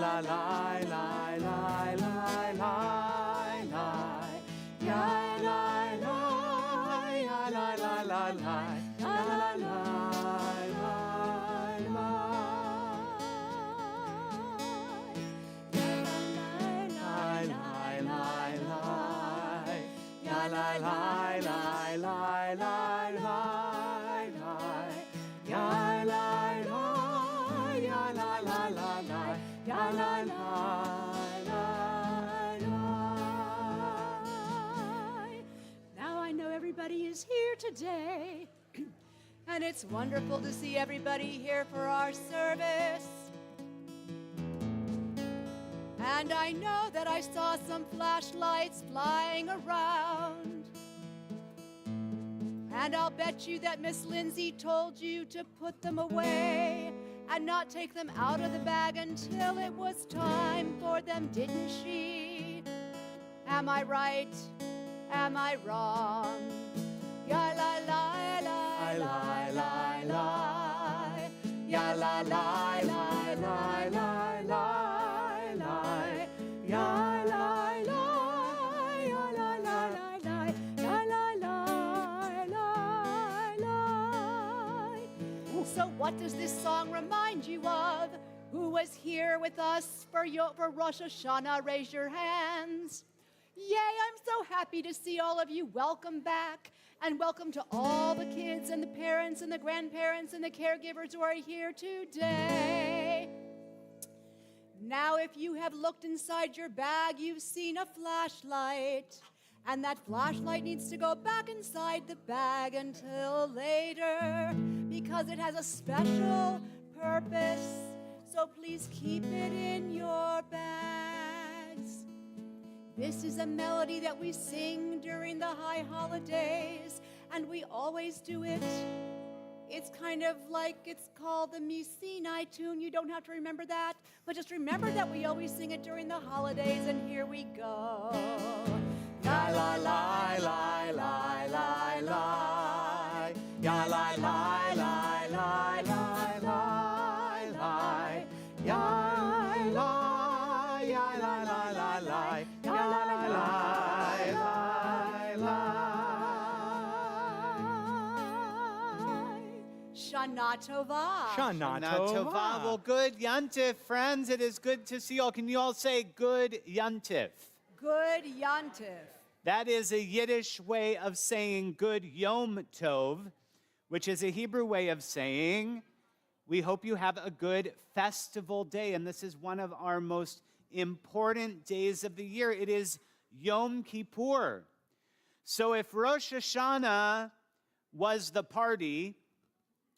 la la la la la la la. Ya la la, ya la la la la, ya la la la la. Ya la la la la la la. Ya la la, ya la la la la, ya la la la la. Now I know everybody is here today, and it's wonderful to see everybody here for our service. And I know that I saw some flashlights flying around. And I'll bet you that Miss Lindsay told you to put them away and not take them out of the bag until it was time for them, didn't she? Am I right? Am I wrong? Ya la la la la la la. Ya la la la la la la. Ya la la, ya la la la la, ya la la la la. So what does this song remind you of? Who was here with us for Rosh Hashanah? Raise your hands. Yay, I'm so happy to see all of you. Welcome back, and welcome to all the kids and the parents and the grandparents and the caregivers who are here today. Now, if you have looked inside your bag, you've seen a flashlight. And that flashlight needs to go back inside the bag until later, because it has a special purpose. So please keep it in your bags. This is a melody that we sing during the high holidays, and we always do it. It's kind of like, it's called the Mi-Sinai tune. You don't have to remember that, but just remember that we always sing it during the holidays, and here we go. La la la la la la la. Ya la la la la la la la. Ya la, ya la la la la. Ya la la la la la. Shana Tova. Shana Tova. Tova. Well, good Yantif, friends. It is good to see you all. Can you all say good Yantif? Good Yantif. That is a Yiddish way of saying good Yom Tov, which is a Hebrew way of saying we hope you have a good festival day. And this is one of our most important days of the year. It is Yom Kippur. So if Rosh Hashanah was the party,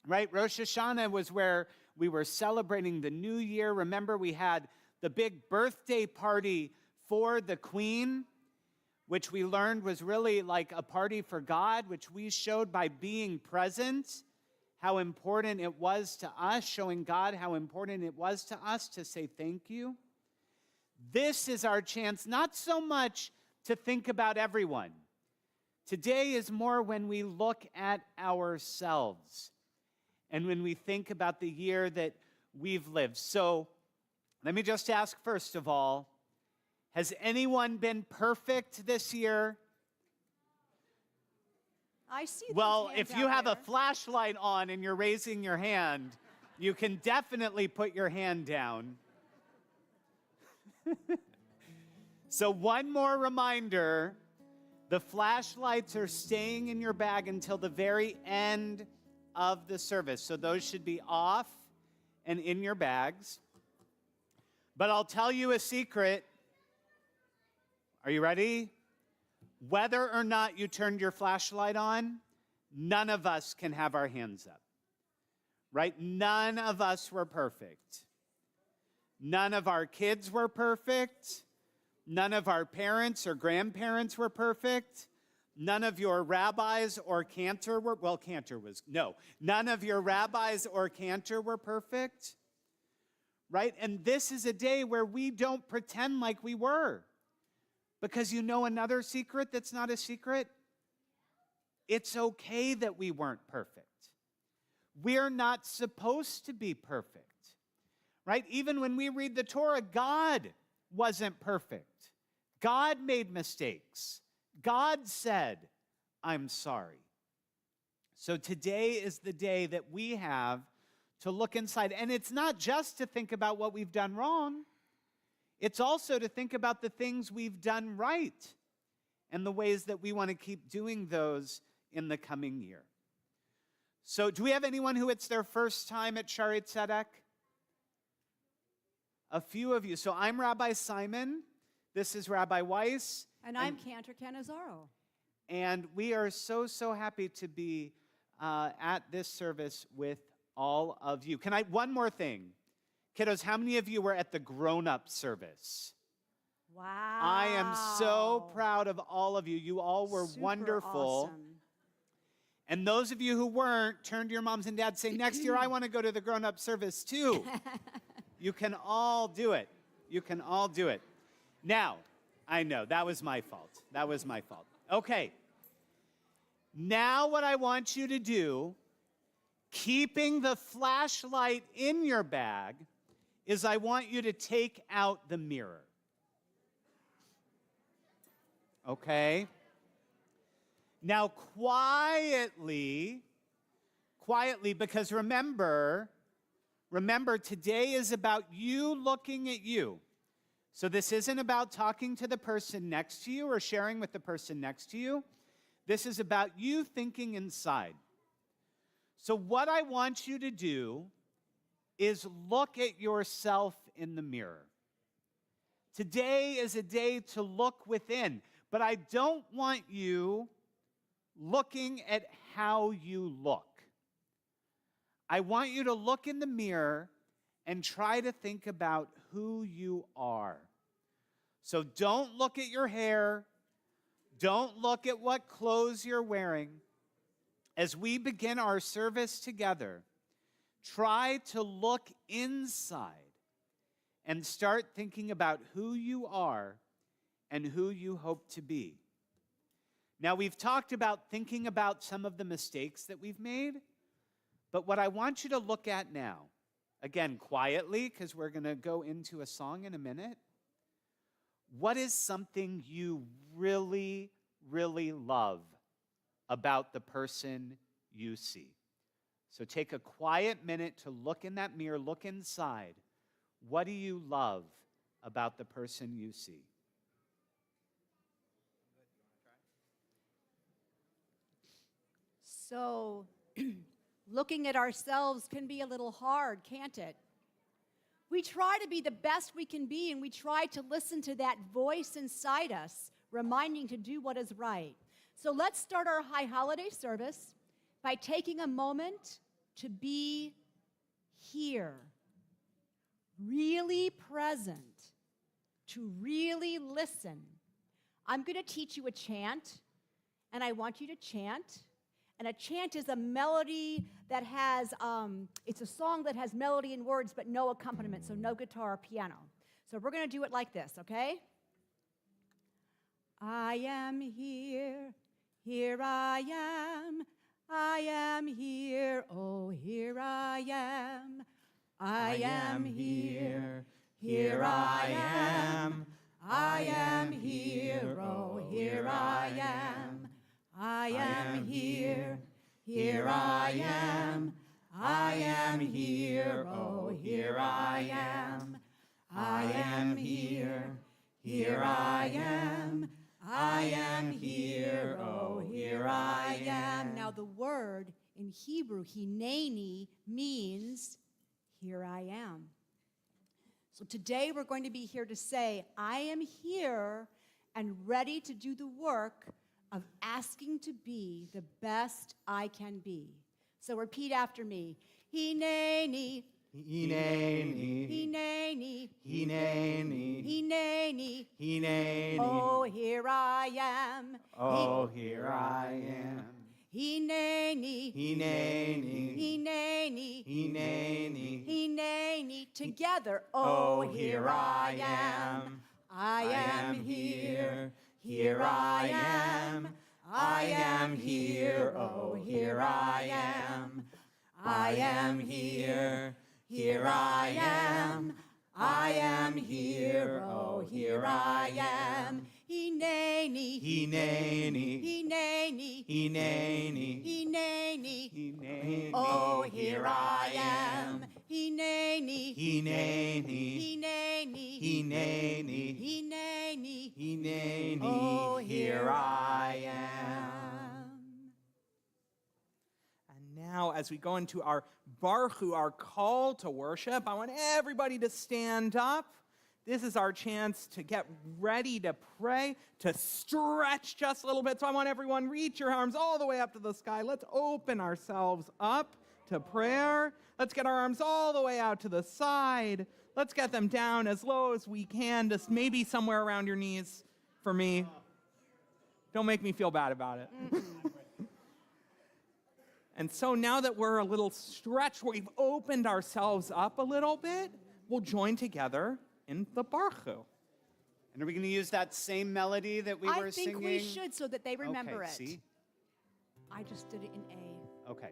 right? Rosh Hashanah was where we were celebrating the new year. Remember, we had the big birthday party for the queen, which we learned was really like a party for God, which we showed by being present, how important it was to us, showing God how important it was to us to say thank you. This is our chance, not so much to think about everyone. Today is more when we look at ourselves and when we think about the year that we've lived. So let me just ask, first of all, has anyone been perfect this year? I see those Well, hands if you out have there. a flashlight on and you're raising your hand, you can definitely put your hand down. So one more reminder, the flashlights are staying in your bag until the very end of the service. So those should be off and in your bags. But I'll tell you a secret. Are you ready? Whether or not you turned your flashlight on, none of us can have our hands up, right? None of us were perfect. None of our kids were perfect. None of our parents or grandparents were perfect. None of your rabbis or cantor were, well, cantor was, no. None of your rabbis or cantor were perfect, right? And this is a day where we don't pretend like we were. Because you know another secret that's not a secret? It's okay that we weren't perfect. We're not supposed to be perfect, right? Even when we read the Torah, God wasn't perfect. God made mistakes. God said, I'm sorry. So today is the day that we have to look inside. And it's not just to think about what we've done wrong. It's also to think about the things we've done right and the ways that we want to keep doing those in the coming year. So do we have anyone who it's their first time at Schaarai Zedek? A few of you. So I'm Rabbi Simon. This is Rabbi Weiss. And I'm Cantor Canizaro. And we are so happy to be at this service with all of you. One more thing. Kiddos, how many of you were at the grown-up service? Wow. I am so proud of all of you. You all were Super wonderful. Awesome. And those of you who weren't, turn to your moms and dads, say, next year I want to go to the grown-up service too. You can all do it. You can all do it. Now, I know, that was my fault. That was my fault. Okay. Now what I want you to do, keeping the flashlight in your bag, is I want you to take out the mirror. Okay? Now quietly, because remember, today is about you looking at you. So this isn't about talking to the person next to you or sharing with the person next to you. This is about you thinking inside. So what I want you to do is look at yourself in the mirror. Today is a day to look within, but I don't want you looking at how you look. I want you to look in the mirror and try to think about who you are. So don't look at your hair. Don't look at what clothes you're wearing. As we begin our service together, try to look inside and start thinking about who you are and who you hope to be. Now, we've talked about thinking about some of the mistakes that we've made, but what I want you to look at now, again, quietly, because we're going to go into a song in a minute, what is something you really, really love about the person you see? So take a quiet minute to look in that mirror, look inside. What do you love about the person you see? So, looking at ourselves can be a little hard, can't it? We try to be the best we can be, and we try to listen to that voice inside us, reminding to do what is right. So let's start our high holiday service by taking a moment to be here, really present, to really listen. I'm going to teach you a chant, and I want you to chant. And a chant is a melody that has, it's a song that has melody and words, but no accompaniment, so no guitar or piano. So we're going to do it like this, okay? I am here, here I am here, oh, here I am. I am here, here I am. I am here, oh, here I am. I am here, here I am. I am here, oh, here I am. I am here, here I am. I am here, oh, here I am. Now the word in Hebrew, hineni, means here I am. So today we're going to be here to say, I am here and ready to do the work of asking to be the best I can be. So repeat after me. Hineni. Hineni. Hineni. Hineni. Hineni. Hineni. Oh, here I am. Oh, here I am. Hineni. Hineni. Hineni. Hineni. Hineni. Together. Oh, here I am. I am here. Here I am. I am here. Oh, here I am. I am here. Here I am here, oh, here I am. Hineni, Hineni, hineni, Hineni, hineni. Hineni. Oh, here I am. Hineni, Hineni, hineni, Hineni, hineni. Hineni, Oh, here I am. And now, as we go into our Baruch, our call to worship, I want everybody to stand up. This is our chance to get ready to pray, to stretch just a little bit. So I want everyone, reach your arms all the way up to the sky. Let's open ourselves up to prayer. Let's get our arms all the way out to the side. Let's get them down as low as we can, just maybe somewhere around your knees for me. Don't make me feel bad about it. And so now that we're a little stretched, we've opened ourselves up a little bit, we'll join together in the Baruch. And are we going to use that same melody that we were singing? I think we should so that they remember Okay, it. see? I just did it in A. Okay.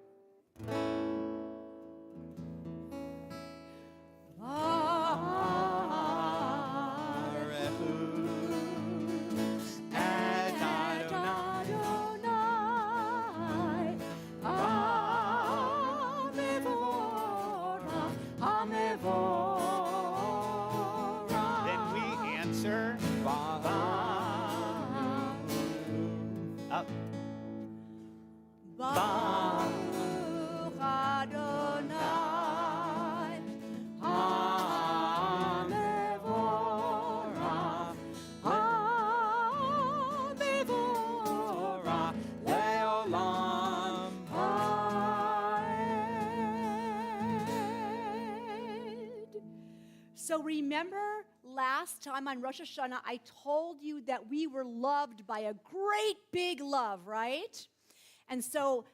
Then we answer up. Baruch Adonai, HaMevorach, HaMevorach, Leolam Haed. So remember last time on Rosh Hashanah, I told you that we were loved by a great big love, right? And so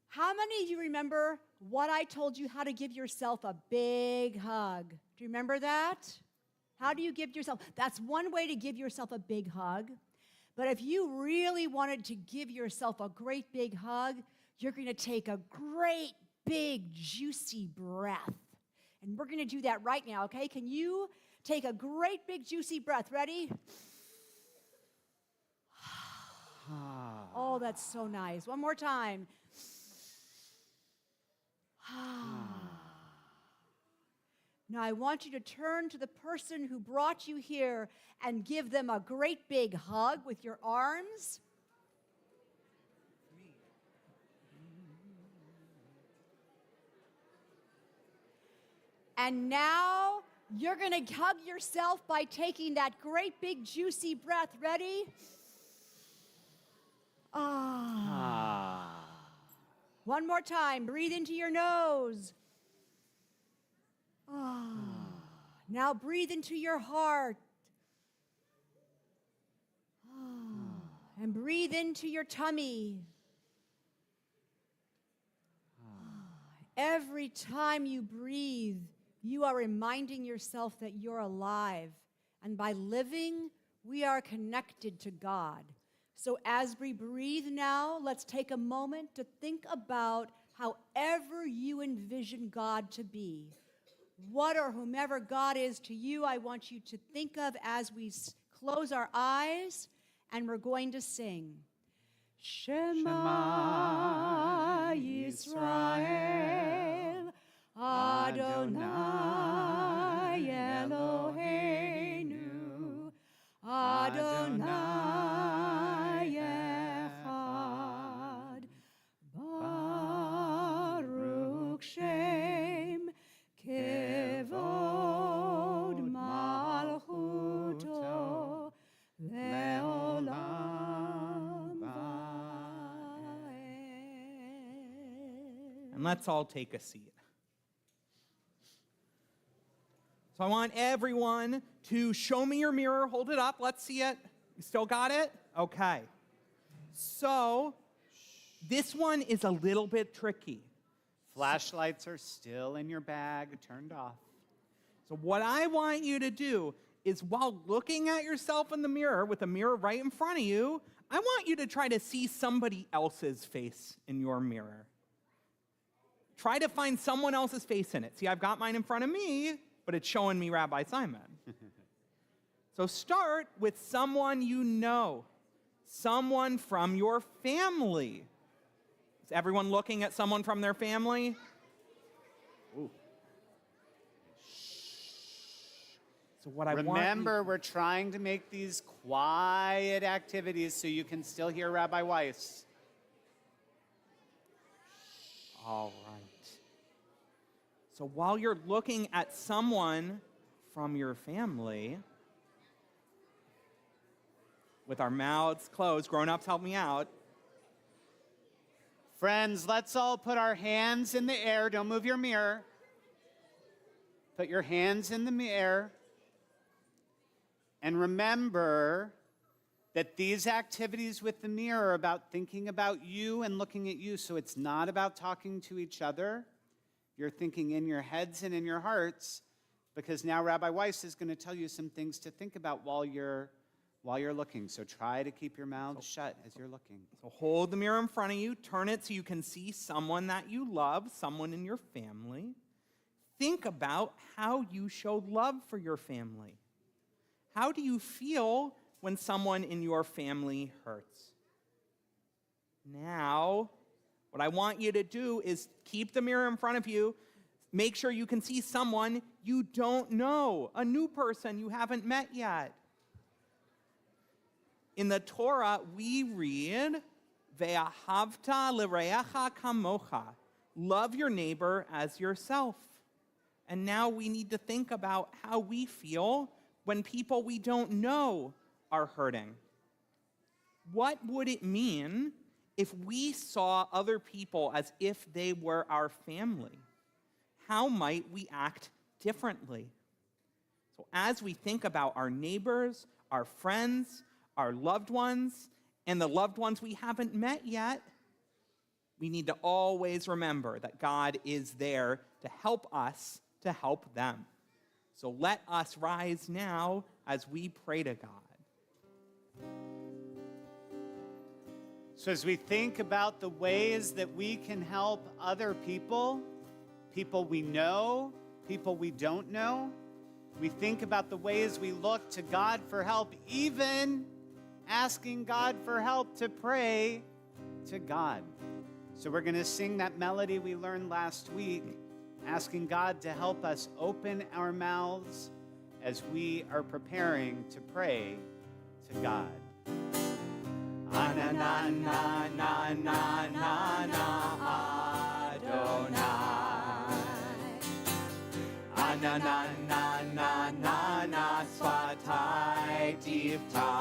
how many of you remember what I told you, how to give yourself a big hug? Do you remember that? How do you give yourself? That's one way to give yourself a big hug. But if you really wanted to give yourself a great big hug, you're going to take a great big juicy breath. And we're going to do that right now, okay? Can you take a great big juicy breath? Ready? Oh, that's so nice. One more time. Now I want you to turn to the person who brought you here and give them a great big hug with your arms. And now you're going to hug yourself by taking that great big juicy breath. Ready? One more time. Breathe into your nose. Now breathe into your heart. And breathe into your tummy. Every time you breathe, you are reminding yourself that you're alive. And by living, we are connected to God. So as we breathe now, let's take a moment to think about however you envision God to be. What or whomever God is to you, I want you to think of as we close our eyes, and we're going to sing. Shema Yisrael, Adonai Eloheinu, Adonai Echad, Baruch Shem Kevod Malchuto Leolam Vaed. And let's all take a seat. So I want everyone to show me your mirror. Hold it up. Let's see it. You still got it? Okay. So this one is a little bit tricky. Flashlights are still in your bag, turned off. So what I want you to do is, while looking at yourself in the mirror with the mirror right in front of you, I want you to try to see somebody else's face in your mirror. try to find someone else's face in it. See, I've got mine in front of me, but it's showing me Rabbi Simon. So start with someone you know, someone from your family. Is everyone looking at someone from their family? Ooh. So what Remember, we're trying to make these quiet activities so you can still hear Rabbi Weiss. All right. So while you're looking at someone from your family, with our mouths closed, grown-ups help me out. Friends, let's all put our hands in the air. Don't move your mirror. Put your hands in the air. And remember that these activities with the mirror are about thinking about you and looking at you. So it's not about talking to each other. You're thinking in your heads and in your hearts, because now Rabbi Weiss is going to tell you some things to think about while you're looking. So try to keep your mouth shut as you're looking. So hold the mirror in front of you, turn it so you can see someone that you love, someone in your family. Think about how you showed love for your family. How do you feel when someone in your family hurts? Now, what I want you to do is keep the mirror in front of you. Make sure you can see someone you don't know, a new person you haven't met yet. In the Torah, we read, Ve'ahavta l'reacha kamocha. Love your neighbor as yourself. And now we need to think about how we feel when people we don't know are hurting. What would it mean if we saw other people as if they were our family? How might we act differently? So as we think about our neighbors, our friends, our loved ones, and the loved ones we haven't met yet, we need to always remember that God is there to help us to help them. So let us rise now as we pray to God. So as we think about the ways that we can help other people, people we know, people we don't know, we think about the ways we look to God for help, even asking God for help to pray to God. So we're going to sing that melody we learned last week, asking God to help us open our mouths as we are preparing to pray to God. Na na na na na na na Adonai. Na na na na na na Sfatai Tivta.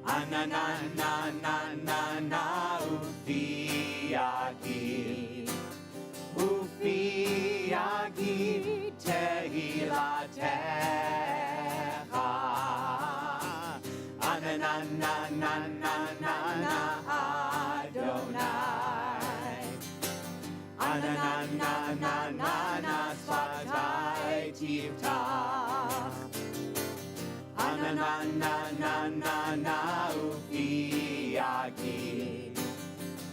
Na na na na na na Ufi Yagi. Ufi Yagi Tehilatecha. Na na na na na na Adonai. Na na na na na na Sfatai Tivta. Na na na na na na Ufi Yagi.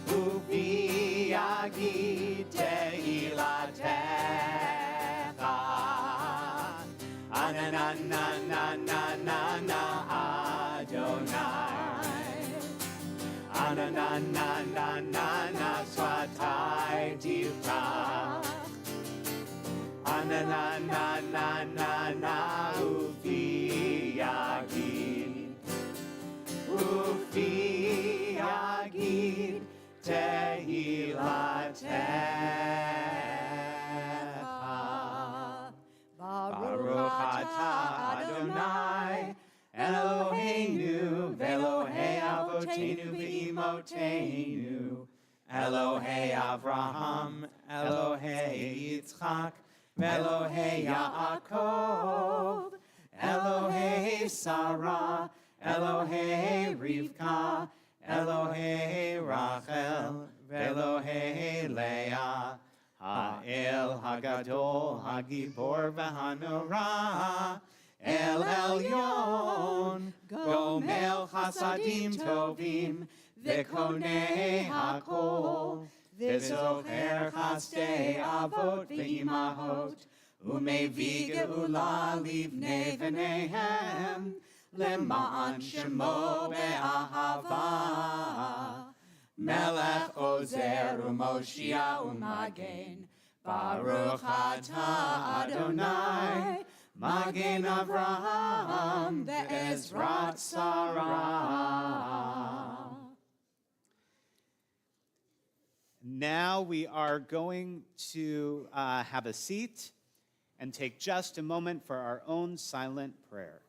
Ufi Yagi Tehilatecha. Na na na na na na na Adonai. Na na na na na na Sfatai Tivta. Na na na na na na Ufi Yagi. Ufi Yagi Tehilatecha. Baruch atah Adonai Eloheinu ve'Elohei Avoteinu ve'Imotenu Elohei Avraham Elohei Yitzchak ve'Elohei Yaakov Elohei Sarah Elohei Rivka Elohei Rachel ve'Elohei Leah Ha'el Hagadol Hagibor v'Hanorah El Elyon, Gomel Chasadim Tovim, V'Konei Hakol, וזוכר חסדי אבות ואימהות, ומביא גאולה לבני בניהם, למען שמו באהבה. מלך עוזר ומושיע ומגן, ברוך אתה אדוני, מגן אברהם ועזרת שרה. Now we are going to have a seat and take just a moment for our own silent prayer.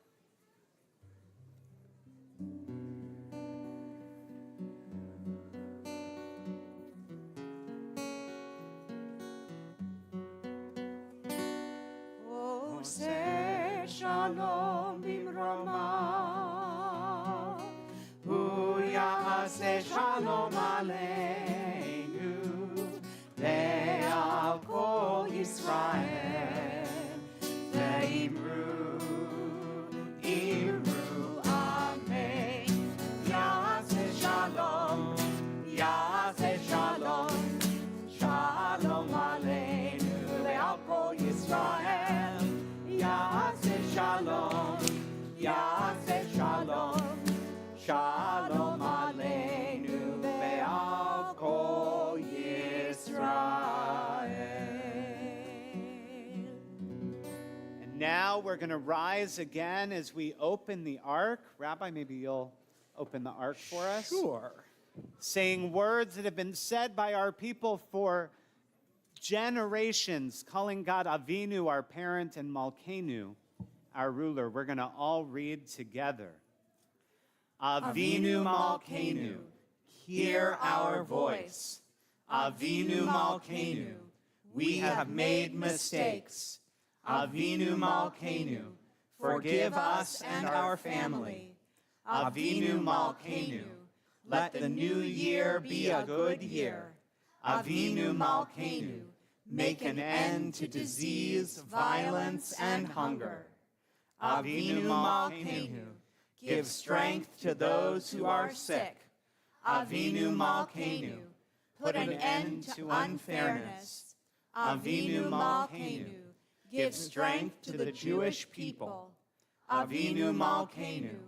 עושה שלום במרומה, הוא יעשה שלום עלינו ועל כל ישראל, ואמרו אמן. יעשה שלום, יעשה שלום, שלום עלינו ועל כל ישראל. יעשה שלום, יעשה שלום, שלום עלינו ועל כל ישראל. And now we're going to rise again as we open the ark. Rabbi, maybe you'll open the ark for us? Sure. Saying words that have been said by our people for generations, calling God Avinu, our parent, and Malkeinu, our ruler. We're going to all read together. Avinu Malkeinu, hear our voice. Avinu Malkeinu, we have made mistakes. Avinu Malkeinu, forgive us and our family. Avinu Malkeinu, let the new year be a good year. Avinu Malkeinu, make an end to disease, violence, and hunger. Avinu Malkeinu, give strength to those who are sick. Avinu Malkeinu, put an end to unfairness. Avinu Malkeinu, give strength to the Jewish people. Avinu Malkeinu,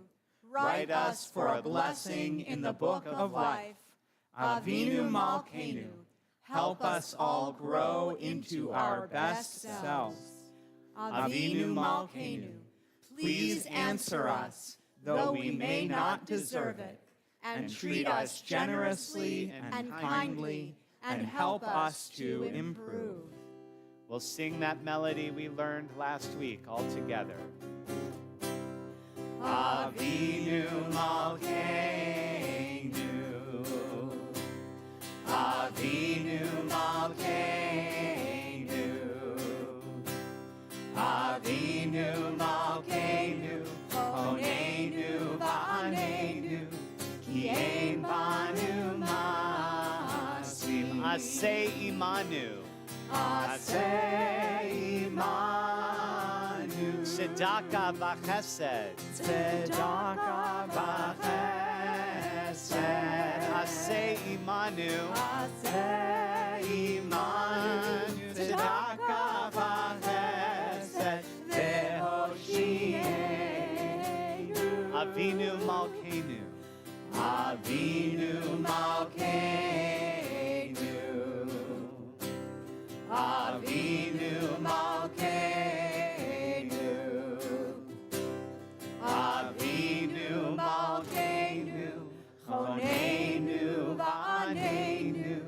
write us for a blessing in the book of life. Avinu Malkeinu, help us all grow into our best selves. Avinu Malkeinu, please answer us, though we may not deserve it, and treat us generously and kindly, and help us to improve. We'll sing that melody we learned last week all together. Avinu Malkeinu, Avinu Malkeinu, Avinu Malkeinu, Honenu V'anenu, Ki Ein Banu Masim. Aseh imanu. Aseh Imanu, Tzedakah v'chesed. Tzedakah v'chesed. Aseh imanu. Aseh Imanu, Tzedakah v'chesed. V'hoshienu. Avinu Malkeinu. Avinu Malkeinu, Avinu Malkeinu, Avinu Malkeinu, Honenu V'anenu,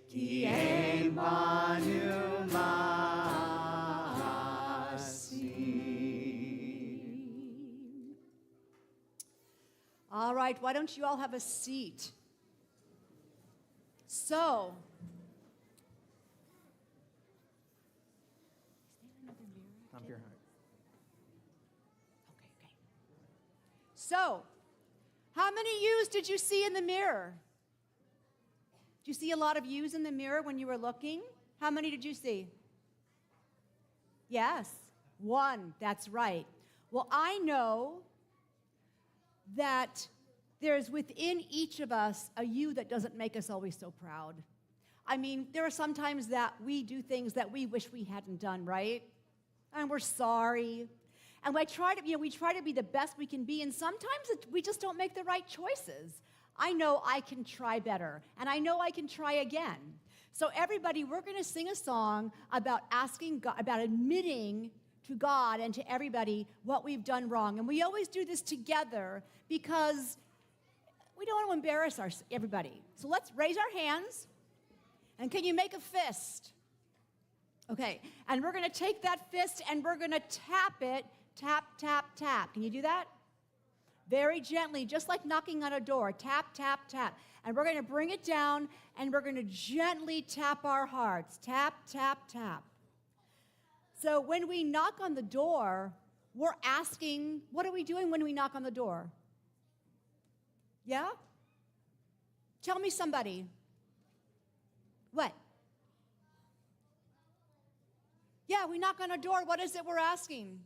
Ki Ein Banu Masim. All right, why don't you all have a seat? So, Okay. So, how many yous did you see in the mirror? Did you see a lot of yous in the mirror when you were looking? How many did you see? Yes, one, that's right. Well, I know that there's within each of us a you that doesn't make us always so proud. I mean, there are some times that we do things that we wish we hadn't done, right? And we're sorry. And we try to be the best we can be, and sometimes we just don't make the right choices. I know I can try better, and I know I can try again. So everybody, we're going to sing a song about asking God, about admitting to God and to everybody what we've done wrong. And we always do this together because we don't want to embarrass everybody. So let's raise our hands, and can you make a fist? Okay, and we're going to take that fist and we're going to tap it, tap, tap, tap. Can you do that? Very gently, just like knocking on a door. Tap, tap, tap. And we're going to bring it down, and we're going to gently tap our hearts. Tap, tap, tap. So when we knock on the door, we're asking, what are we doing when we knock on the door? Yeah? Tell me somebody. What? Yeah, we knock on a door. What is it we're asking?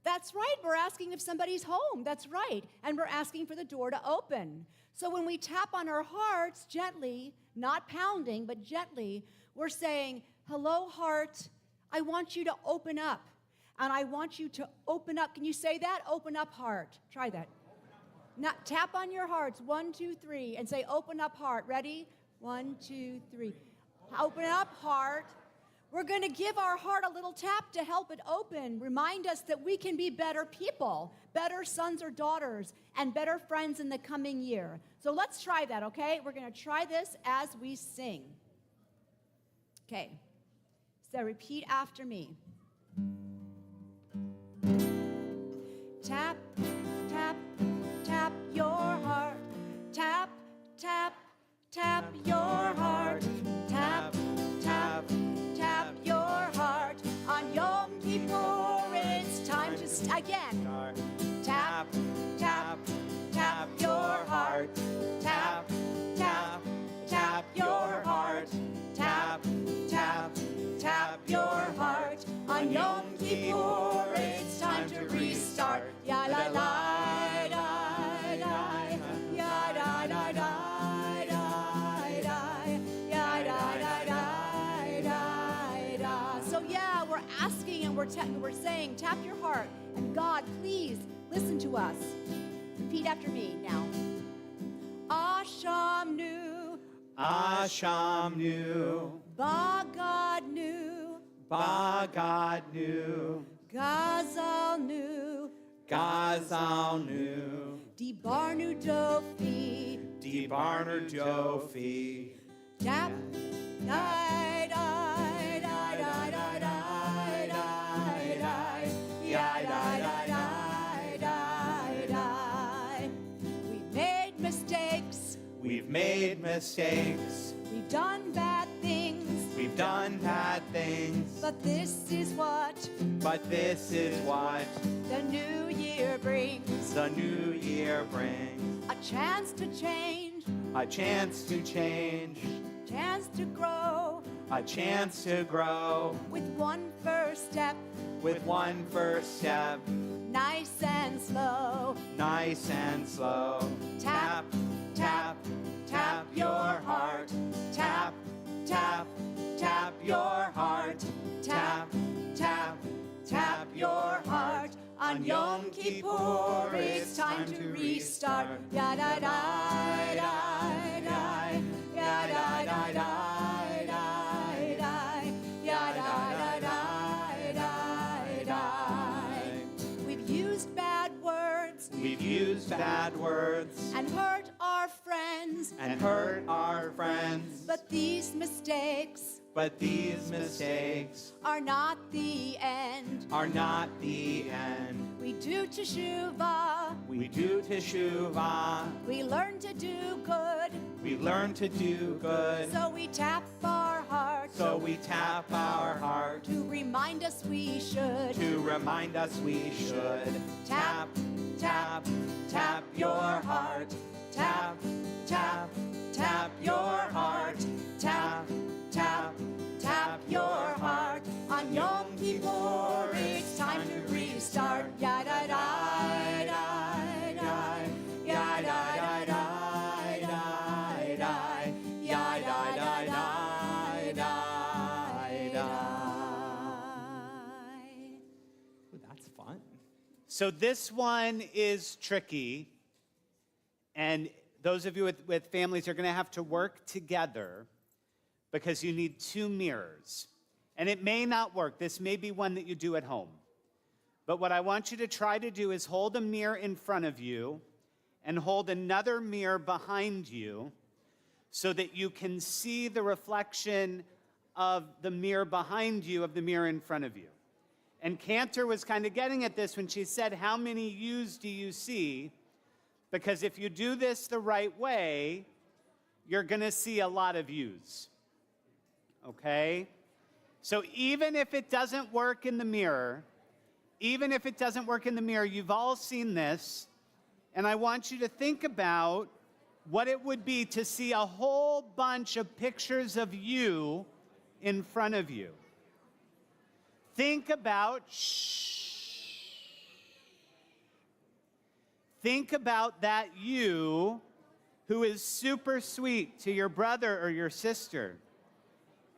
That's right. We're asking if somebody's home. That's right. And we're asking for the door to open. So when we tap on our hearts gently, not pounding, but gently, we're saying, hello, heart. I want you to open up. And I want you to open up. Can you say that? Open up, heart. Try that. Now, tap on your hearts. 1, 2, 3. And say, open up, heart. Ready? 1, 2, 3. Open up, heart. We're going to give our heart a little tap to help it open. Remind us that we can be better people, better sons or daughters, and better friends in the coming year. So let's try that, okay? We're going to try this as we sing. Okay. So repeat after me. Tap, tap, tap your heart. Tap, tap, tap your heart. Tap, tap, tap your heart. On Yom Kippur, it's time to again. Tap, tap, tap your heart. Tap, tap, tap your heart. Tap, tap, tap your heart. On Yom Kippur, it's time to restart. Ya la la da da, ya da da da. Asking and we're saying, tap your heart. And God, please listen to us. Repeat after me now. Ashamnu. Ashamnu. Bagadnu. Bagadnu. Gazalnu. Gazalnu. Dibarnu dofi. Dibarnu dofi. Tap, die, die, die, die, die, die. We've made mistakes. We've done bad things. We've done bad things. But this is what the new year brings. The new year brings a chance to change. A chance to change. Chance to grow. A chance to grow. With one first step. With one first step. Nice and slow. Nice and slow. Tap, tap, tap your heart. Tap, tap, tap your heart. Tap, tap, tap your heart. On Yom Kippur, it's time to restart. Ya da da da da, ya da da da da, ya da da da da. We've used bad words. We've used bad words. And hurt our friends. And hurt our friends. But these mistakes. But these mistakes are not the end. Are not the end. We do teshuvah. We do teshuvah. We learn to do good. We learn to do good. So we tap our heart. So we tap our heart. To remind us we should. To remind us we should. Tap, tap, tap your heart. Tap, tap, tap your heart. Tap, tap, tap your heart. On Yom Kippur, it's time to restart. Ya da da da da, ya da da. So this one is tricky, and those of you with families are going to have to work together because you need 2 mirrors. And it may not work. This may be one that you do at home. But what I want you to try to do is hold a mirror in front of you and hold another mirror behind you so that you can see the reflection of the mirror behind you of the mirror in front of you. And Cantor was kind of getting at this when she said, how many U's do you see? Because if you do this the right way, you're going to see a lot of U's. Okay? So even if it doesn't work in the mirror, you've all seen this, and I want you to think about what it would be to see a whole bunch of pictures of you in front of you. Think about that you who is super sweet to your brother or your sister.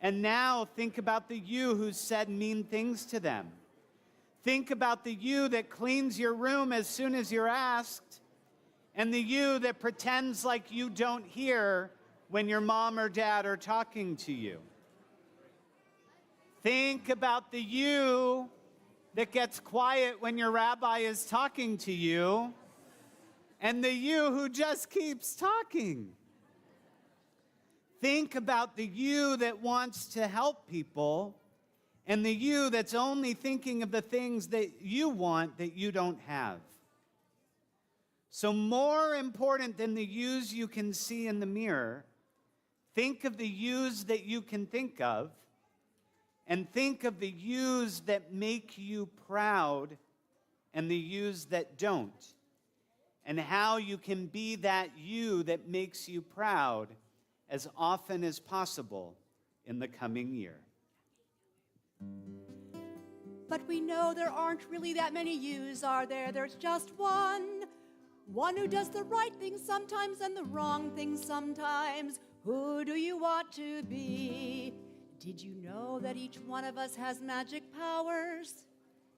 And now think about the you who said mean things to them. Think about the you that cleans your room as soon as you're asked, and the you that pretends like you don't hear when your mom or dad are talking to you. Think about the you that gets quiet when your rabbi is talking to you, and the you who just keeps talking. Think about the you that wants to help people, and the you that's only thinking of the things that you want that you don't have. So more important than the yous you can see in the mirror, think of the yous that you can think of, and think of the yous that make you proud and the yous that don't, and how you can be that you that makes you proud as often as possible in the coming year. But we know there aren't really that many yous, are there? There's just one who does the right thing sometimes and the wrong thing sometimes. Who do you want to be? Did you know that each one of us has magic powers?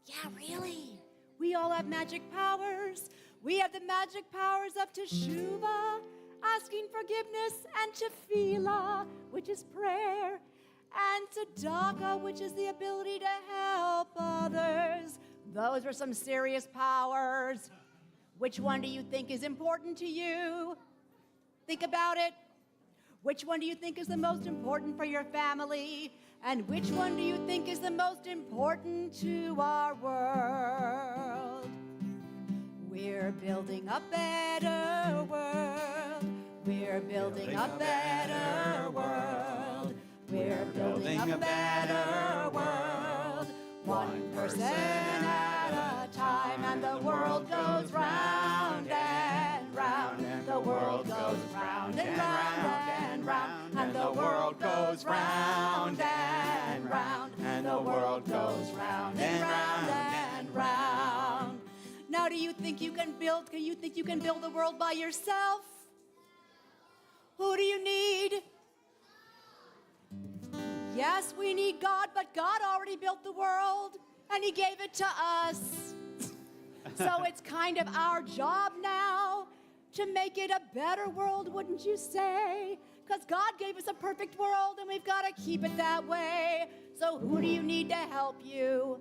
Yeah, really? We all have magic powers. We have the magic powers of Teshuvah, asking forgiveness, and Tefillah, which is prayer, and Tzedakah, which is the ability to help others. Those are some serious powers. Which one do you think is important to you? Think about it. Which one do you think is the most important for your family? And which one do you think is the most important to our world? We're building a better world. We're building a better world. We're building a better world. One person at a time, and the world goes round and round. The world goes round and round and round. And the world goes round and round. And the world goes round and round and round. Now, do you think you can build the world by yourself? Who do you need? Yes, we need God, but God already built the world, and He gave it to us. So it's kind of our job now to make it a better world, wouldn't you say? Because God gave us a perfect world, and we've got to keep it that way. So who do you need to help you?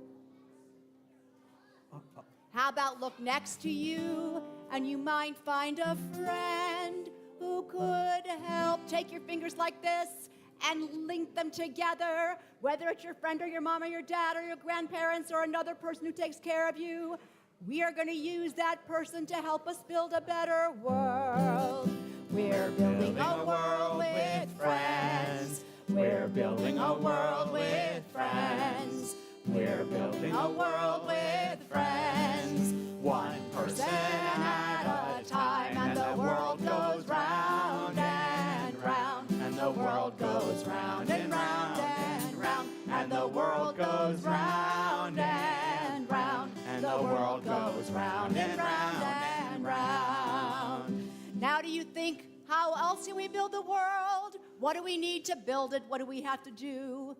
How about look next to you, and you might find a friend who could help. Take your fingers like this and link them together, whether it's your friend or your mom or your dad or your grandparents or another person who takes care of you. We are going to use that person to help us build a better world. We're building a world with friends. We're building a world with friends. We're building a world with friends. One person at a time, and the world goes round and round. And the world goes round and round and round. And the world goes round and round. And the world goes round and round and round. Now, do you think, how else can we build the world? What do we need to build it? What do we have to do?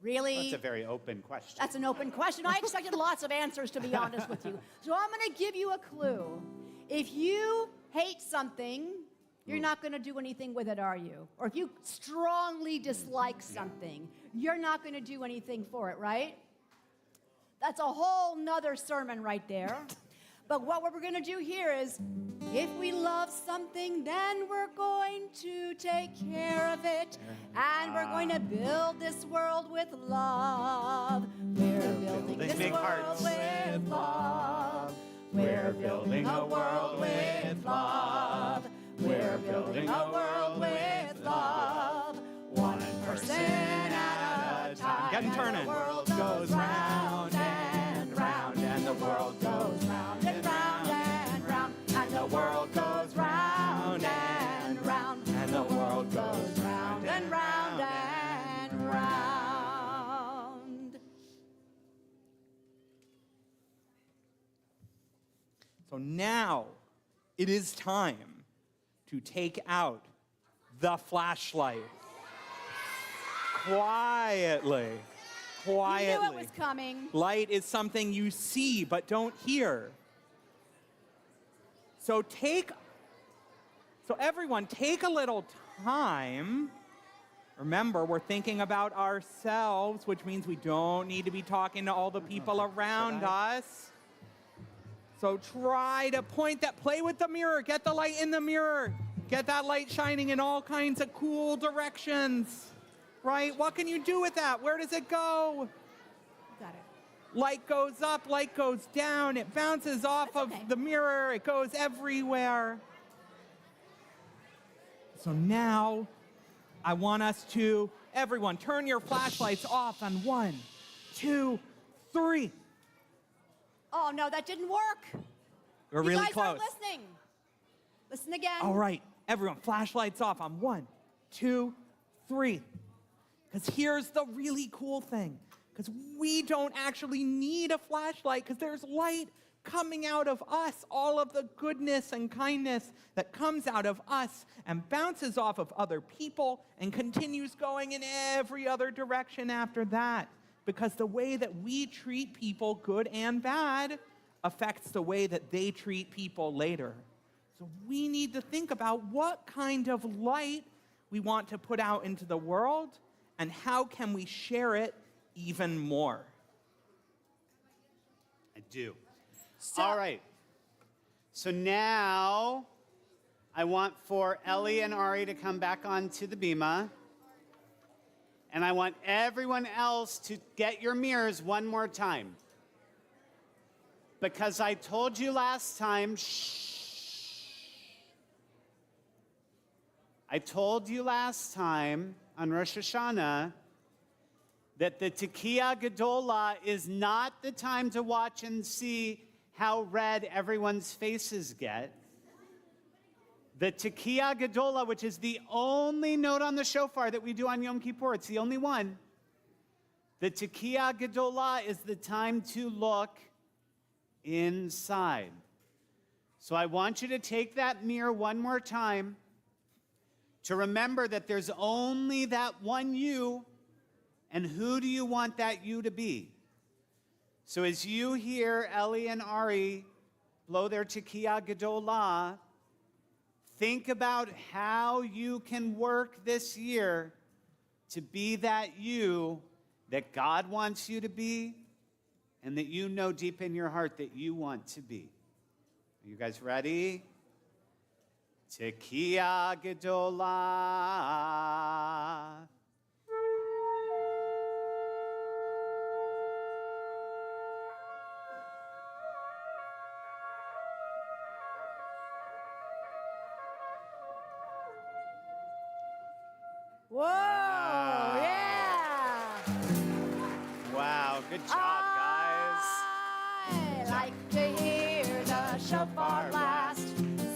Really? That's a very open question. That's an open question. I expected lots of answers, to be honest with you. So I'm going to give you a clue. If you hate something, you're not going to do anything with it, are you? Or if you strongly dislike something, you're not going to do anything for it, right? That's a whole nother sermon right there. But what we're going to do here is, if we love something, then we're going to take care of it. And we're going to build this world with love. We're building this big world hearts. with love. We're building a world with love. We're building a world with love. One person at a time. Getting turning. The world goes round and round, and the world goes round and round and round, and the world goes round and round, and the world goes round and round and round. So now it is time to take out the flashlight. Quietly. You knew it was coming. Light is something you see but don't hear. So everyone, take a little time. Remember, we're thinking about ourselves, which means we don't need to be talking to all the people around us. So try to play with the mirror, get the light in the mirror, get that light shining in all kinds of cool directions, right? What can you do with that? Where does it go? Got it. Light goes up, light goes down, it bounces off That's of okay. the mirror, it goes everywhere. So now, I want us to, everyone, turn your flashlights off on 1, 2, 3. Oh, no, that didn't work. We're You really guys close. aren't listening. Listen again. All right, everyone, flashlights off on 1, 2, 3. Because here's the really cool thing. Because we don't actually need a flashlight, because there's light coming out of us, all of the goodness and kindness that comes out of us and bounces off of other people and continues going in every other direction after that. Because the way that we treat people, good and bad, affects the way that they treat people later. So we need to think about what kind of light we want to put out into the world and how can we share it even more. I do. All right. So now I want for Ellie and Ari to come back onto the bima. And I want everyone else to get your mirrors one more time. Because I told you last time, I told you last time on Rosh Hashanah that the Tekiah Gedolah is not the time to watch and see how red everyone's faces get. The Tekiah Gedolah, which is the only note on the shofar that we do on Yom Kippur, it's the only one. The Tekiah Gedolah is the time to look inside. So I want you to take that mirror one more time to remember that there's only that one you, and who do you want that you to be? So as you hear Ellie and Ari blow their Tekiah Gedolah, think about how you can work this year to be that you that God wants you to be and that you know deep in your heart that you want to be. Are you guys ready? Tekiah Gedolah. Whoa, yeah. Wow, good job, guys. I like to hear the shofar blast,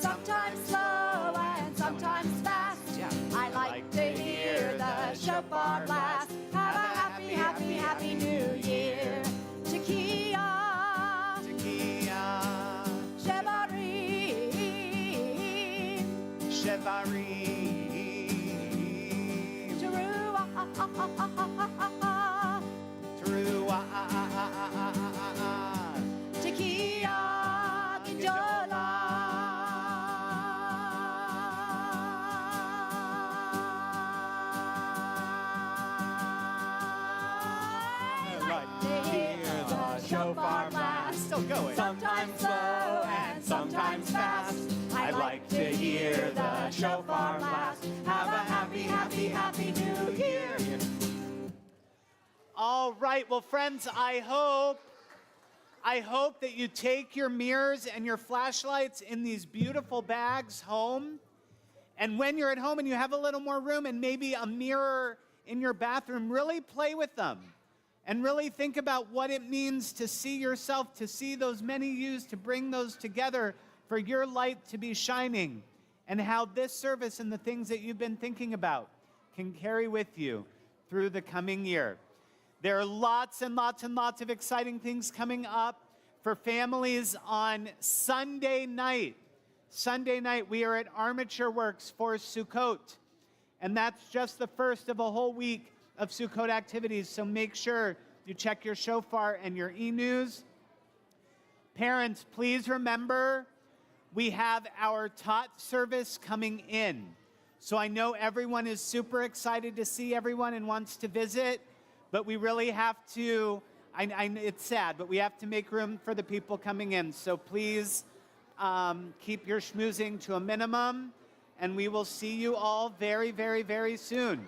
sometimes slow and sometimes fast. I like to hear the shofar blast. Have a happy, happy, happy New Year. Tekiah, Tekiah, Shevarim, Shevarim, Teruah, go. Sometimes slow and sometimes fast. I'd like to hear the shofar blast. Have a happy, happy, happy New Year. All right, well, friends, I hope that you take your mirrors and your flashlights in these beautiful bags home. And when you're at home and you have a little more room and maybe a mirror in your bathroom, really play with them and really think about what it means to see yourself, to see those many yous, to bring those together for your light to be shining, and how this service and the things that you've been thinking about can carry with you through the coming year. There are lots and lots and lots of exciting things coming up for families on Sunday night. Sunday night, we are at Armature Works for Sukkot. And that's just the first of a whole week of Sukkot activities. So make sure you check your shofar and your e-news. Parents, please remember, we have our tot service coming in. So I know everyone is super excited to see everyone and wants to visit, but we really have to, it's sad, but we have to make room for the people coming in. So please keep your schmoozing to a minimum, and we will see you all very, very, very soon.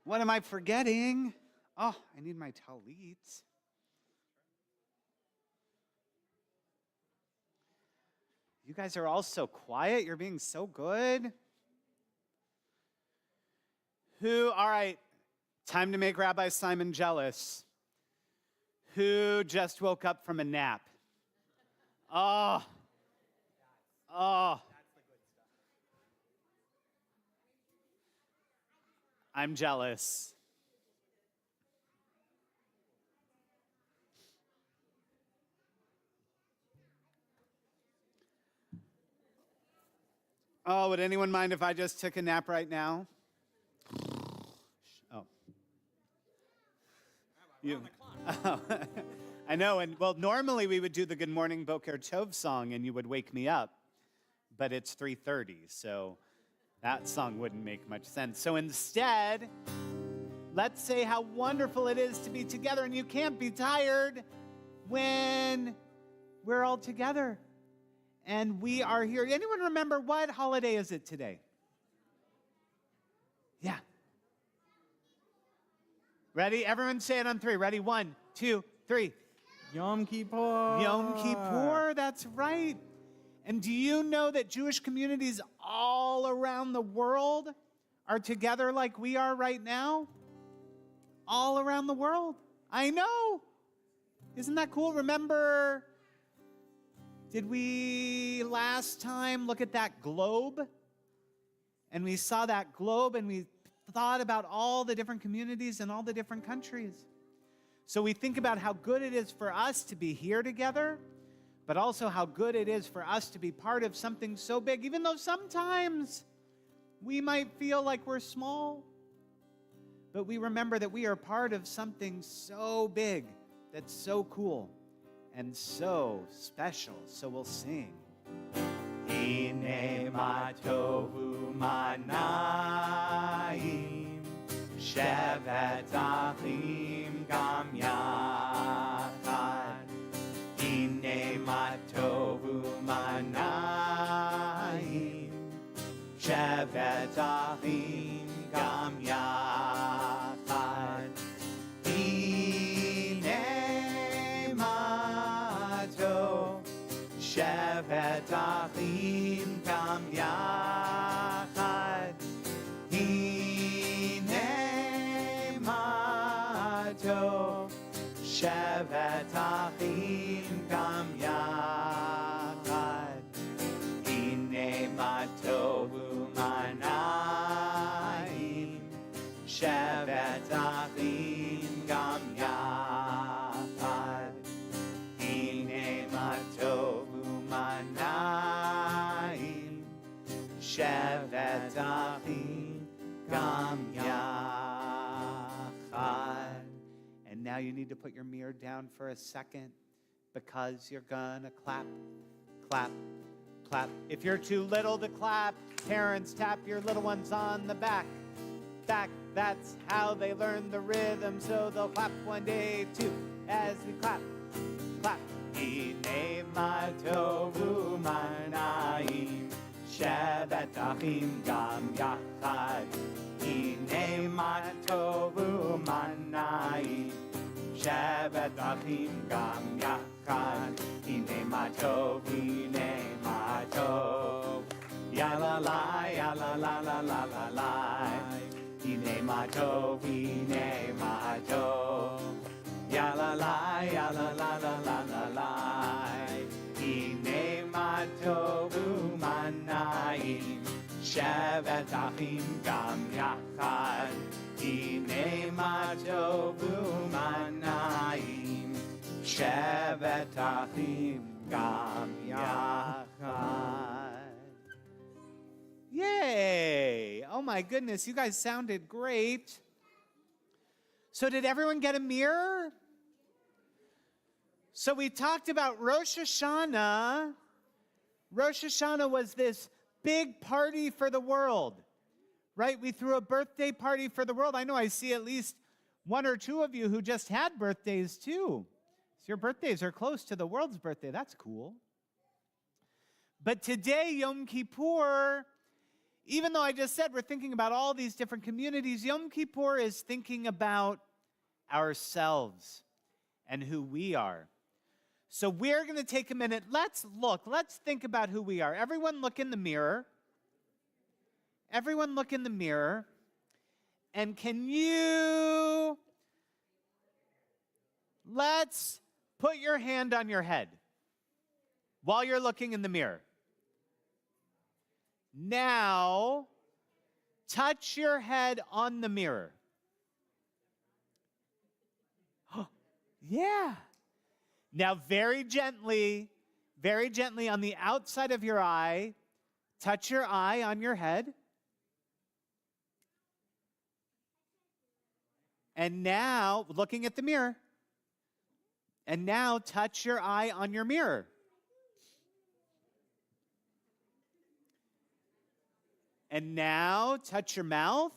What am I forgetting? Oh, I need my talit. You guys are all so quiet. You're being so good. All right, time to make Rabbi Simon jealous. Who just woke up from a nap? Oh. I'm jealous. Oh, would anyone mind if I just took a nap right now? Oh. You. Oh. I know, and well, normally we would do the Good Morning Boker Tov song and you would wake me up, but it's 3:30, so that song wouldn't make much sense. So instead, let's say how wonderful it is to be together, and you can't be tired when we're all together. And we are here. Anyone remember what holiday is it today? Yeah. Ready? Everyone say it on 3. Ready? 1, 2, 3. Yom Kippur. Yom Kippur, that's right. And do you know that Jewish communities all around the world are together like we are right now? All around the world. I know. Isn't that cool? Remember, did we last time look at that globe? And we saw that globe and we thought about all the different communities and all the different countries. So we think about how good it is for us to be here together, but also how good it is for us to be part of something so big, even though sometimes we might feel like we're small. But we remember that we are part of something so big, that's so cool, and so special. So we'll sing. Hine ma tovu manayim, shevet achim gam yachad. Hine ma tovu manayim, shevet achim gam yachad. Hine ma tov shevet achim gam yachad. Hine ma tov shevet achim gam yachad. Hine ma tovu manayim, shevet achim gam yachad. Hine ma tovu manayim, shevet achim gam yachad. And now you need to put your mirror down for a second because you're gonna clap, clap, clap. If you're too little to clap, parents, tap your little ones on the back. Back, that's how they learn the rhythm, so they'll clap 1 day, 2, as we clap, clap. Hine ma tovu manayim, shevet achim gam yachad. Hine ma tovu manayim, shevet achim gam yachad. Hine ma tov, hine ma tov. Ya la la, ya la la la la la la. Hine ma tov, hine ma tov. Ya la la, ya la la la la la la. Hine ma tovu manayim, shevet achim gam yachad. Hine ma tovu manayim, shevet achim gam yachad. Yay! Oh my goodness, you guys sounded great. So did everyone get a mirror? So we talked about Rosh Hashanah. Rosh Hashanah was this big party for the world, right? We threw a birthday party for the world. I know I see at least 1 or 2 of you who just had birthdays too. So your birthdays are close to the world's birthday. That's cool. But today, Yom Kippur, even though I just said we're thinking about all these different communities, Yom Kippur is thinking about ourselves and who we are. So we're going to take a minute. Let's think about who we are. Everyone look in the mirror. Everyone look in the mirror. And let's put your hand on your head while you're looking in the mirror. Now, touch your head on the mirror. Yeah. Now, very gently on the outside of your eye, touch your eye on your head. And now, looking at the mirror, and now touch your eye on your mirror. And now touch your mouth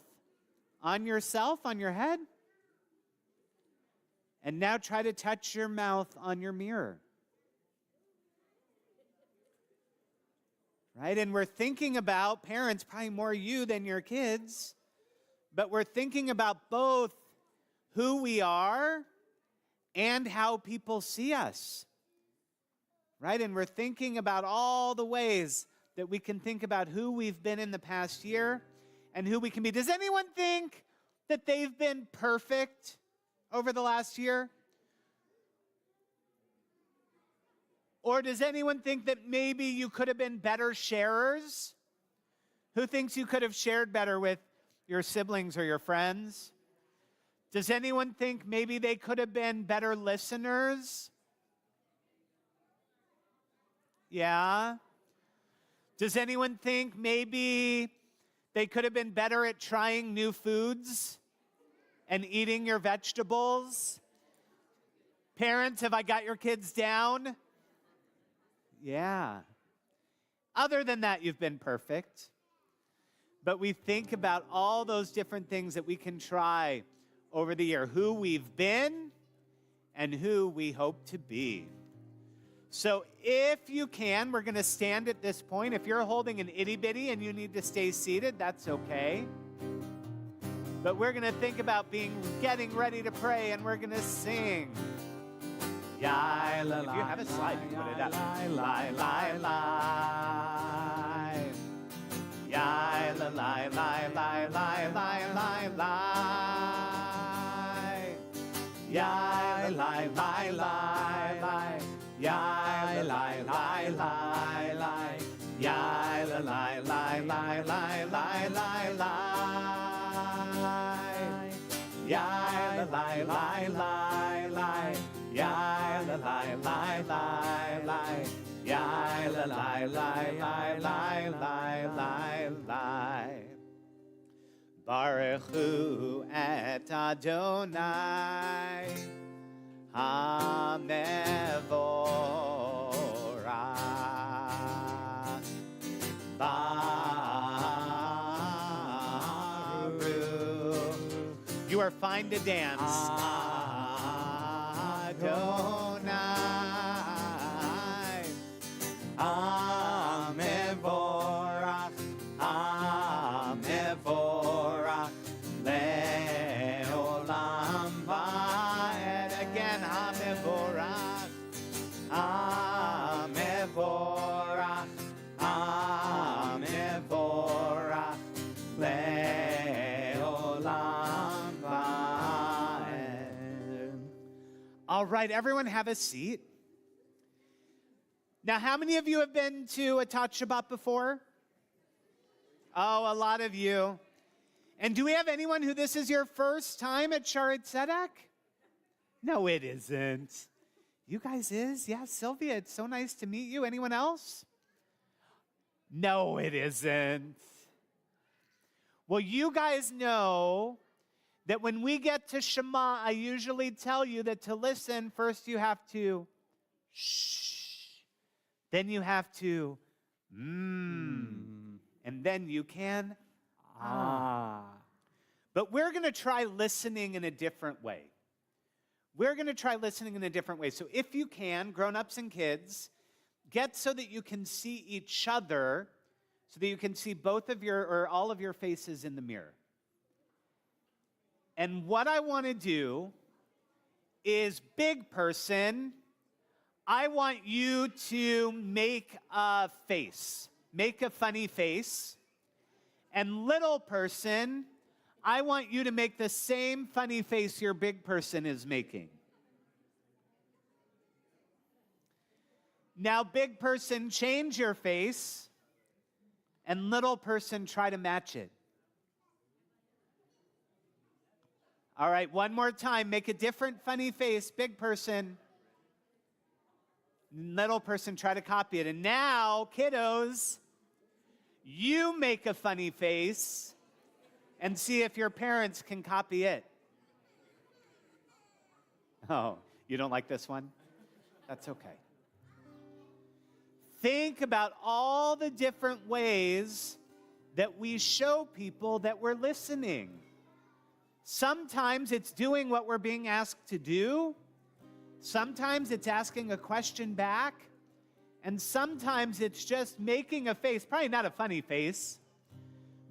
on yourself, on your head. And now try to touch your mouth on your mirror. Right? And we're thinking about, parents, probably more you than your kids, but we're thinking about both who we are and how people see us. Right? And we're thinking about all the ways that we can think about who we've been in the past year and who we can be. Does anyone think that they've been perfect over the last year? Or does anyone think that maybe you could have been better sharers? Who thinks you could have shared better with your siblings or your friends? Does anyone think maybe they could have been better listeners? Yeah. Does anyone think maybe they could have been better at trying new foods and eating your vegetables? Parents, have I got your kids down? Yeah. Other than that, you've been perfect. But we think about all those different things that we can try over the year, who we've been and who we hope to be. So if you can, we're going to stand at this point. If you're holding an itty-bitty and you need to stay seated, that's okay. But we're going to think about getting ready to pray, and we're going to sing. If you have a slide, you can put it up. Baruch Hu et Adonai HaMevorach Baruch. You are fine to dance. Adonai HaMevorach HaMevorach Le'olam Va'ed. Again, HaMevorach HaMevorach HaMevorach Le'olam Va'ed. All right, everyone have a seat. Now, how many of you have been to a Tot Shabbat before? Oh, a lot of you. And do we have anyone who this is your first time at Schaarai Zedek? No, it isn't. You guys is? Yeah, Sylvia, it's so nice to meet you. Anyone else? No, it isn't. Well, you guys know that when we get to Shema, I usually tell you that to listen, first you have to shh. Then you have to and then you can But we're going to try listening in a different way. We're going to try listening in a different way. So if you can, grown-ups and kids, get so that you can see each other so that you can see both of your or all of your faces in the mirror. And what I want to do is, big person, I want you to make a face. Make a funny face. And little person, I want you to make the same funny face your big person is making. Now, big person, change your face, and little person, try to match it. All right, one more time. Make a different funny face, big person. Little person, try to copy it. And now, kiddos, you make a funny face and see if your parents can copy it. Oh, you don't like this one? That's okay. Think about all the different ways that we show people that we're listening. Sometimes it's doing what we're being asked to do. Sometimes it's asking a question back. And sometimes it's just making a face, probably not a funny face,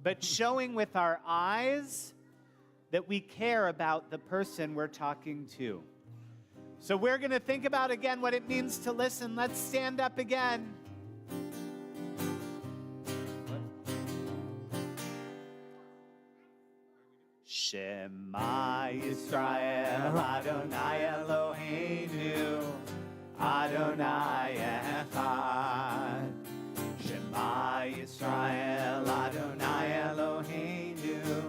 but showing with our eyes that we care about the person we're talking to. So we're going to think about again what it means to listen. Let's stand up again. Shema Yisrael Adonai Eloheinu Adonai Echad. Shema Yisrael Adonai Eloheinu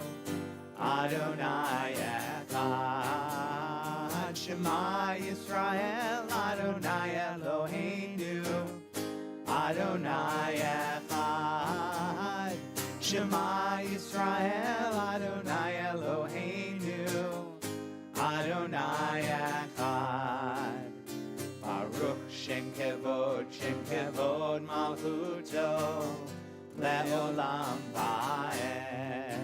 Adonai Echad. Shema Yisrael Adonai Eloheinu Adonai Echad. Shema Yisrael Adonai Eloheinu Adonai Echad. Baruch Shem Kevod Malchuto Le'olam Va'ed.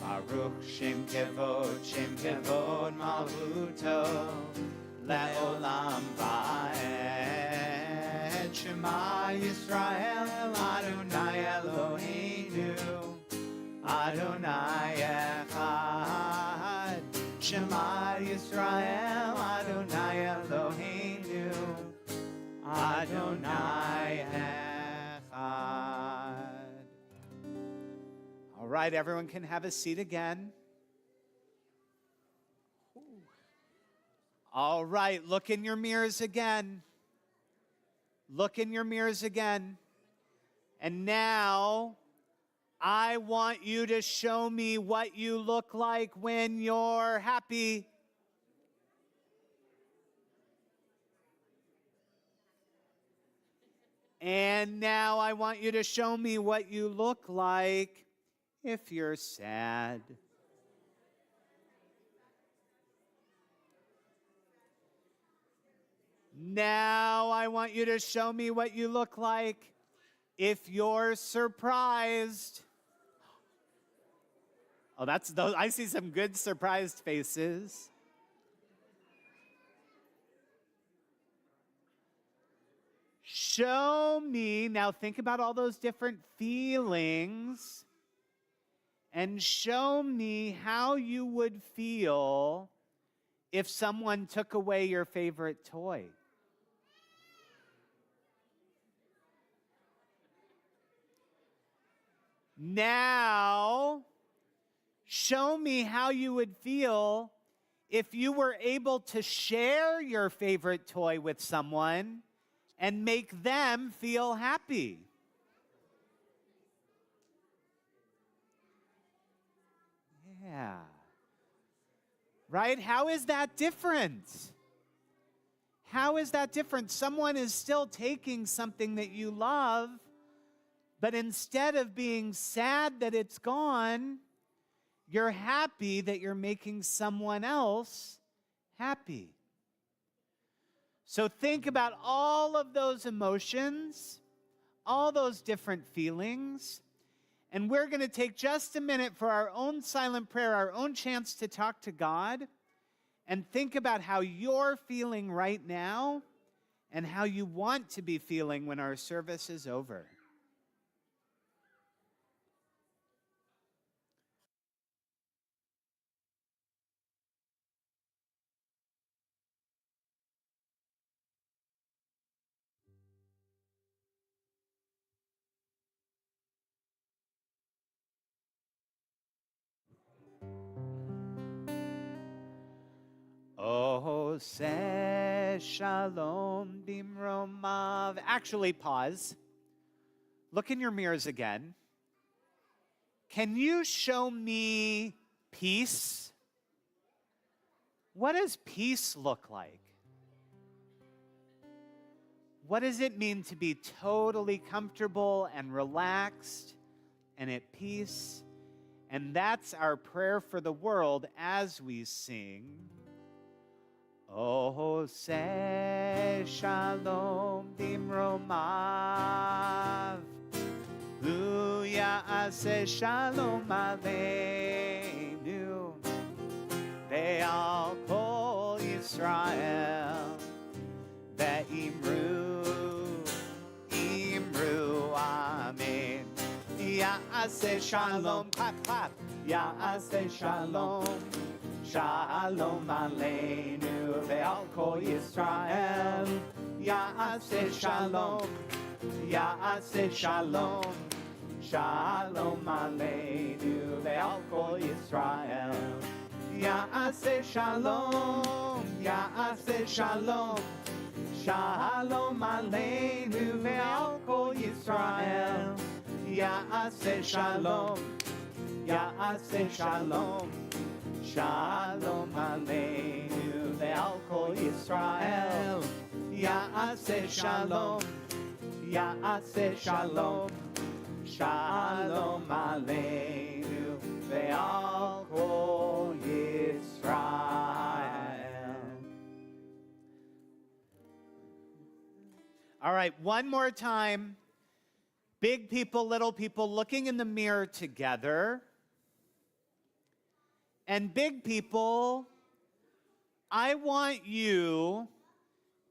Baruch Shem Kevod Malchuto Le'olam Va'ed. Shema Yisrael Adonai Eloheinu Adonai Echad. Shema Yisrael Adonai Eloheinu Adonai Echad. All right, everyone can have a seat again. All right, look in your mirrors again. Look in your mirrors again. And now, I want you to show me what you look like when you're happy. And now I want you to show me what you look like if you're sad. Now I want you to show me what you look like if you're surprised. Oh, that's those. I see some good surprised faces. Show me, now think about all those different feelings, and show me how you would feel if someone took away your favorite toy. Now, show me how you would feel if you were able to share your favorite toy with someone and make them feel happy. Yeah. Right? How is that different? How is that different? Someone is still taking something that you love, but instead of being sad that it's gone, you're happy that you're making someone else happy. So think about all of those emotions, all those different feelings, and we're going to take just a minute for our own silent prayer, our own chance to talk to God, and think about how you're feeling right now and how you want to be feeling when our service is over. Ose shalom bimromav. Actually, pause. Look in your mirrors again. Can you show me peace? What does peace look like? What does it mean to be totally comfortable and relaxed and at peace? And that's our prayer for the world as we sing. Oh, say shalom bimromav. Lu ya'aseh shalom aleinu. Ve'al kol Yisrael. Ve'imru, amen. Ya'aseh shalom, clap, clap. Ya'aseh shalom, shalom aleinu ve'al kol Yisrael. Ya'aseh shalom, shalom aleinu ve'al kol Yisrael. Ya'aseh shalom, shalom aleinu ve'al kol Yisrael. Ya'aseh shalom, shalom aleinu ve'al kol Yisrael. Ya'aseh shalom, shalom aleinu ve'al kol Yisrael. All right, one more time. Big people, little people, looking in the mirror together. And big people, I want you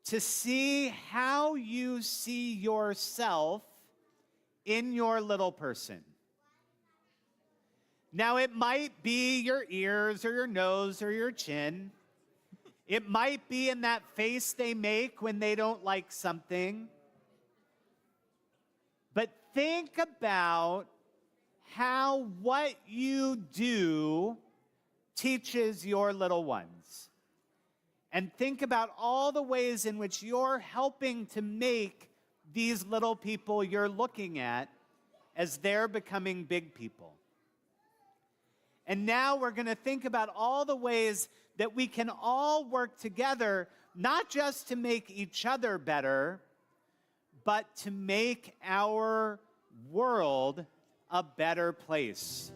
to see how you see yourself in your little person. Now, it might be your ears or your nose or your chin. It might be in that face they make when they don't like something. But think about how what you do teaches your little ones. And think about all the ways in which you're helping to make these little people you're looking at as they're becoming big people. And now we're going to think about all the ways that we can all work together, not just to make each other better, but to make our world a better place.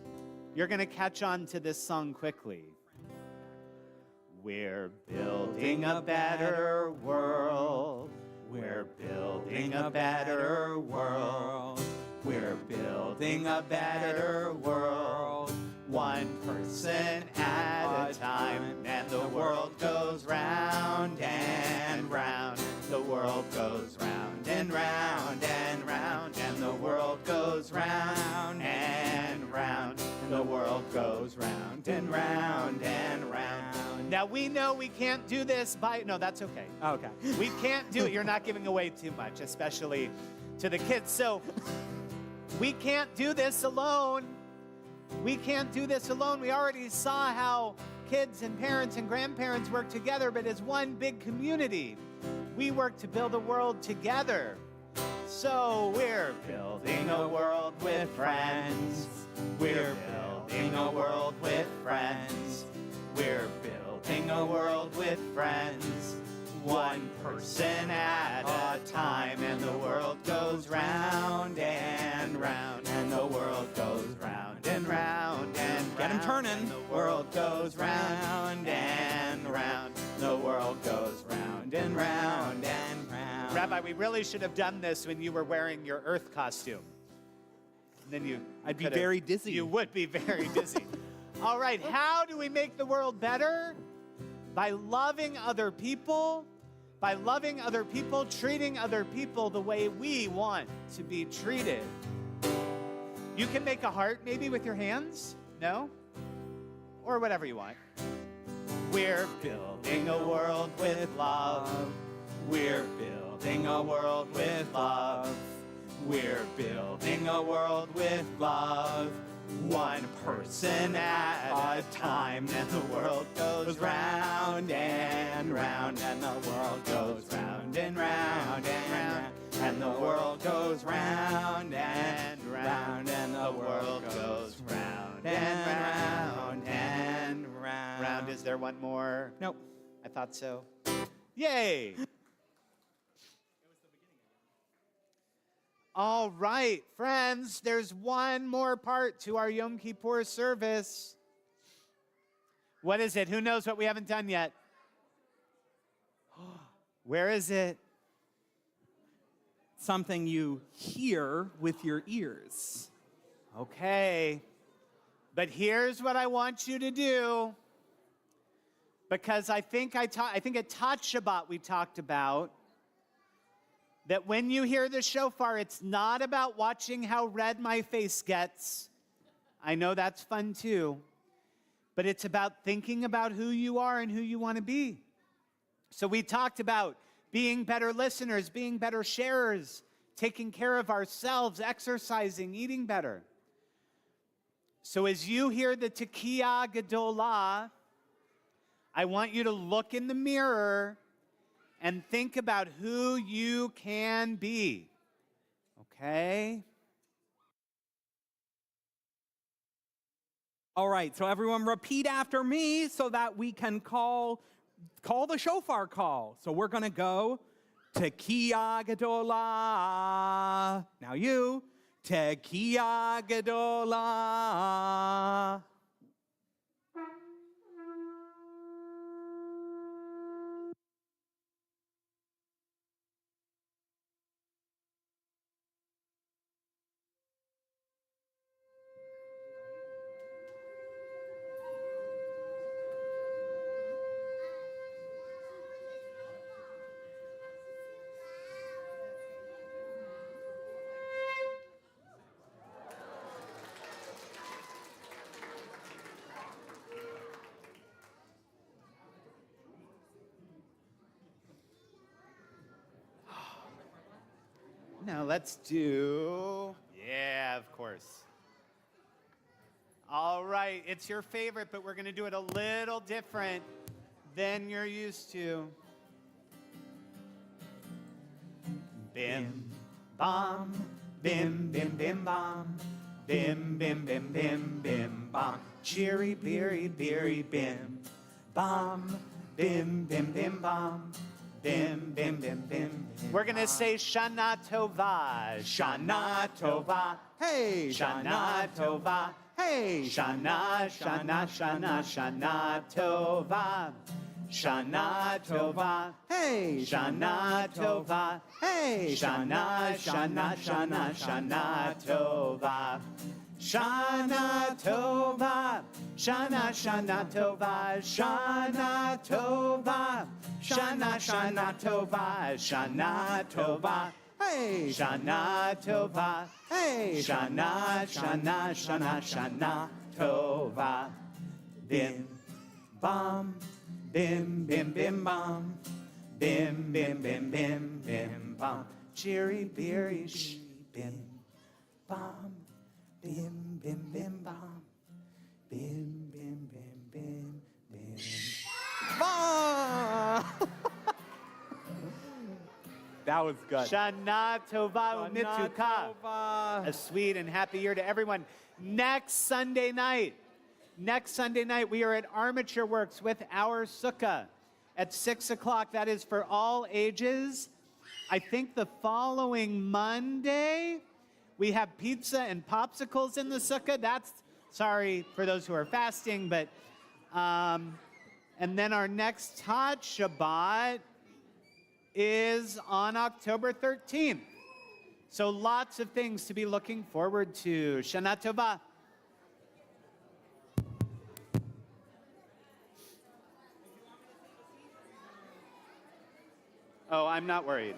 You're going to catch on to this song quickly. We're building a better world. We're building a better world. We're building a better world. One person at a time. And the world goes round and round. The world goes round and round and round. And the world goes round and round. The world goes round and round and round. Now, we know we can't do this by... No, that's okay. Okay. We can't do it. You're not giving away too much, especially to the kids. So we can't do this alone. We can't do this alone. We already saw how kids and parents and grandparents work together, but as one big community, we work to build a world together. So we're building a world with friends. We're building a world with friends. We're building a world with friends. One person at a time. And the world goes round and round. And the world goes round and round and round. Get him turning. And the world goes round and round. The world goes round and round and round. Rabbi, we really should have done this when you were wearing your Earth costume. Then I'd be very dizzy. You would be very dizzy. All right, how do we make the world better? By loving other people. By loving other people, treating other people the way we want to be treated. You can make a heart maybe with your hands. No? Or whatever you want. We're building a world with love. We're building a world with love. We're building a world with love. One person at a time. And the world goes round and round, and the world goes round and round and round, and the world goes round and round, and the world goes round and round and round. Is there one more? Nope. I thought so. Yay! All right, friends, there's one more part to our Yom Kippur service. What is it? Who knows what we haven't done yet? Where is it? Something you hear with your ears. Okay. But here's what I want you to do. Because I think at Tat Shabbat we talked about that when you hear the shofar, it's not about watching how red my face gets. I know that's fun too. But it's about thinking about who you are and who you want to be. So we talked about being better listeners, being better sharers, taking care of ourselves, exercising, eating better. So as you hear the Tekiah Gedolah, I want you to look in the mirror and think about who you can be. Okay? All right, so everyone repeat after me so that we can call the shofar call. So we're going to go Tekiah Gedolah. Now you, Tekiah Gedolah. Now let's do, yeah, of course. All right, it's your favorite, but we're going to do it a little different than you're used to. Bim, bam, bim, bim, bim, bam. Bim, bim, bim, bim, bim, bam. Cheery, beery, beery, bim. Bam, bim, bim, bim, bam. Bim, bim, bim, bim. We're going to say Shana Tova, Shana Tova. Hey, Shana Tova. Hey, Shana, Shana, Shana, Shana Tova. Shana Tova. Hey, Shana Tova. Hey, Shana, Shana, Shana, Shana Tova. Shana Tova. Shana, Shana Tova. Shana Tova. Shana, Shana Tova. Shana Tova. Hey, Shana Tova. Hey, Shana, Shana, Shana, Shana Tova. Bim, bam, bim, bim, bim, bam. Bim, bim, bim, bim, bim, bam. Cheery, beery, bim, bam. Bim, bim, bim, bam. Bim, bim, bim, bim, bim. Bam! That was good. Shana Tova Shana U'Nituka. Tova. A sweet and happy year to everyone. Next Sunday night, we are at Armature Works with our sukkah at 6 o'clock. That is for all ages. I think the following Monday, we have pizza and popsicles in the sukkah. That's, sorry for those who are fasting, but, and then our next Tat Shabbat is on October 13th. So lots of things to be looking forward to. Shana Tova. Oh, I'm not worried.